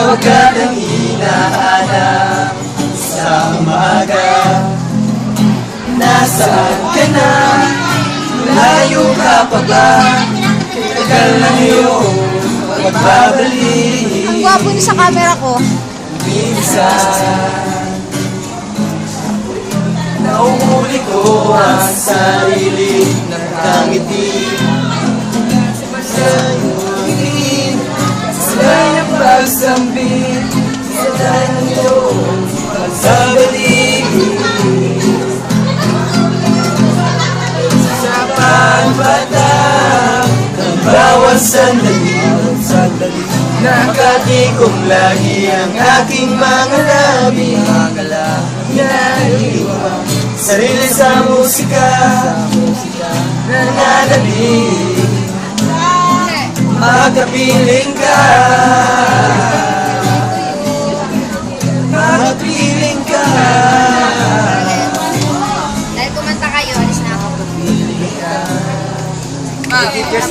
ikaw agad ang hinahanap. Sa umaga, nasaan ka na? Layo ka pa ba? Tagal na iyong magbabalik. Ang gwapo niyo sa camera ko. Minsan nauhuli ko ang sarili, nakangiti sa iyong ngiti, sabay ng pagsambit sa dahil iyong pagsabalik. Sa pagpatak ng bawat sandali, nakatikong lagi ang aking mga labi. Naiiwan sarili sa musika, nananabik, makapiling ka, makapiling ka. Dahil kumanta kayo, alis na ako. Keep your